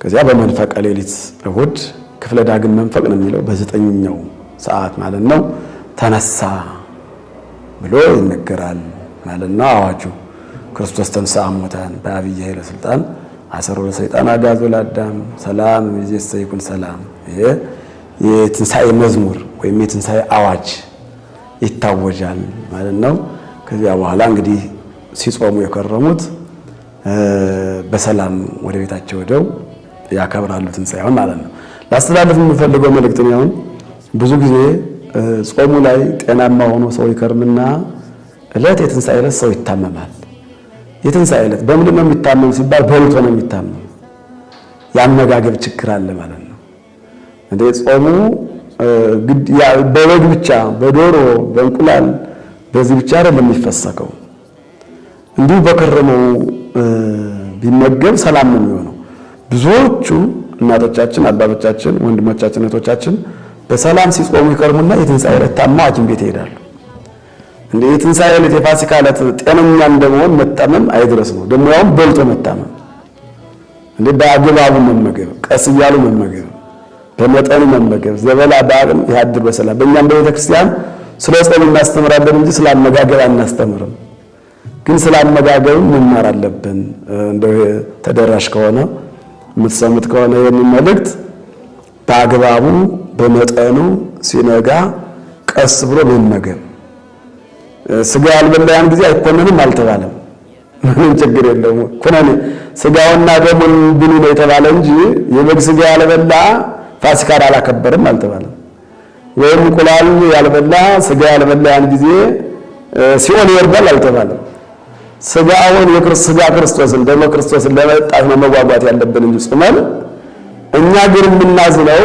ከዚያ በመንፈቀ ሌሊት እሑድ ክፍለ ዳግም መንፈቅ ነው የሚለው በ9ኛው ሰዓት ማለት ነው ተነሳ ብሎ ይነገራል ማለት ነው አዋጁ። ክርስቶስ ተንሥአ እሙታን በዐቢይ ኃይለ ሥልጣን አሰሮ ለሰይጣን አግዓዞ ለአዳም ሰላም ይእዜሰ ይኩን ሰላም። ይሄ የትንሣኤ መዝሙር ወይም የትንሣኤ አዋጅ ይታወጃል ማለት ነው። ከዚያ በኋላ እንግዲህ ሲጾሙ የከረሙት በሰላም ወደ ቤታቸው ሄደው ያከብራሉ ትንሣኤውን ማለት ነው። ላስተላልፍ የምፈልገው መልእክት ነው። ብዙ ጊዜ ጾሙ ላይ ጤናማ ሆኖ ሰው ይከርምና ዕለት የትንሣኤ ዕለት ሰው ይታመማል። የትንሣኤ ዕለት በምን ነው የሚታመም ሲባል በልቶ ነው የሚታመም። ያመጋገብ ችግር አለ ማለት ነው። እንደ ጾሙ በበግ ብቻ በዶሮ በእንቁላል በዚህ ብቻ አይደለም የሚፈሰከው። እንዲሁ በከረመው ቢመገብ ሰላም ነው የሚሆነው። ብዙዎቹ እናቶቻችን፣ አባቶቻችን፣ ወንድሞቻችን፣ እህቶቻችን በሰላም ሲጾሙ ይከርሙና የትንሣኤ ዕለት ታመው ሐኪም ቤት ይሄዳሉ። እንደ የትንሣኤ ዕለት የፋሲካ ዕለት ጤነኛ እንደመሆን መታመም አይድረስ ነው። ደግሞ ያውም በልቶ መታመም። እንደ በአግባቡ መመገብ፣ ቀስ እያሉ መመገብ፣ በመጠኑ መመገብ። ዘበላ በአቅም ያድር በሰላም። በእኛም በቤተ ክርስቲያን ስለ ጾም እናስተምራለን እንጂ ስለ አመጋገብ አናስተምርም። ግን ስለ አመጋገብ መማር አለብን። እንደው ተደራሽ ከሆነ የምትሰሙት ከሆነ ይህንን መልእክት በአግባቡ በመጠኑ ሲነጋ ቀስ ብሎ መመገብ። ስጋ ያልበላ ያን ጊዜ አይኮነንም አልተባለም። ምንም ችግር የለውም። ኮነኔ ስጋውና ደሙን ብሉ ነው የተባለ እንጂ የበግ ስጋ ያልበላ ፋሲካን አላከበርም አልተባለም። ወይም እንቁላል ያልበላ ስጋ ያልበላ ያን ጊዜ ሲኦል ይወርዳል አልተባለም። ስጋውን ስጋ ክርስቶስን ደሞ ክርስቶስን ለመጣት ነው መጓጓት ያለብን እንጂ ጾመን እኛ ግን የምናዝነው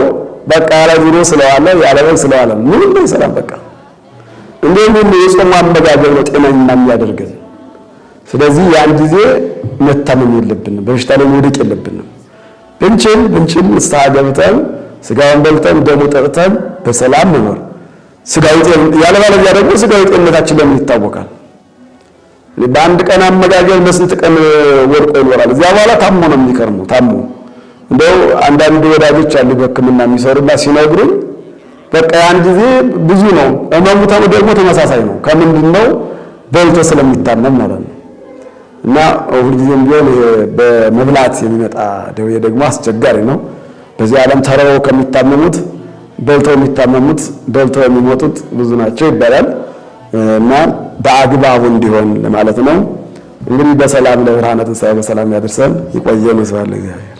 በቃ ያለ ዙሮ ስለዋለ ያለ በግ ስለዋለ ምንም አይሰራም። በቃ እንደምን የጾም አመጋገብ ነው ጤናኛ የሚያደርገን። ስለዚህ ያን ጊዜ መታመም የለብንም፣ በሽታ ላይ መውደቅ የለብንም። ብንችል ንስሐ ገብተን ስጋውን በልተን ደሙ ጠጥተን በሰላም መኖር። ስጋው ጤን ያለባለዚያ ደግሞ ስጋው ጤንነታችን ለምን ይታወቃል? በአንድ ቀን አመጋገብ በስንት ቀን ወርቆ ይኖራል። እዚያ በኋላ ታሞ ነው የሚከርመው። ታሞ እንደው አንዳንድ ወዳጆች አሉ በሕክምና የሚሰሩና ሲነግሩኝ በቃ ያን ጊዜ ብዙ ነው ህመሙ ደግሞ ተመሳሳይ ነው። ከምንድነው በልቶ ስለሚታመም ማለት ነው። እና ሁልጊዜም ቢሆን በመብላት የሚመጣ ደዌ ደግሞ አስቸጋሪ ነው። በዚህ ዓለም ተረው ከሚታመሙት በልተው የሚታመሙት በልተው የሚሞቱት ብዙ ናቸው ይባላል። እና በአግባቡ እንዲሆን ለማለት ነው። እንግዲህ በሰላም ለብርሃነ ትንሣኤ በሰላም ያደርሰን። ይቆየን። ይስባል እግዚአብሔር።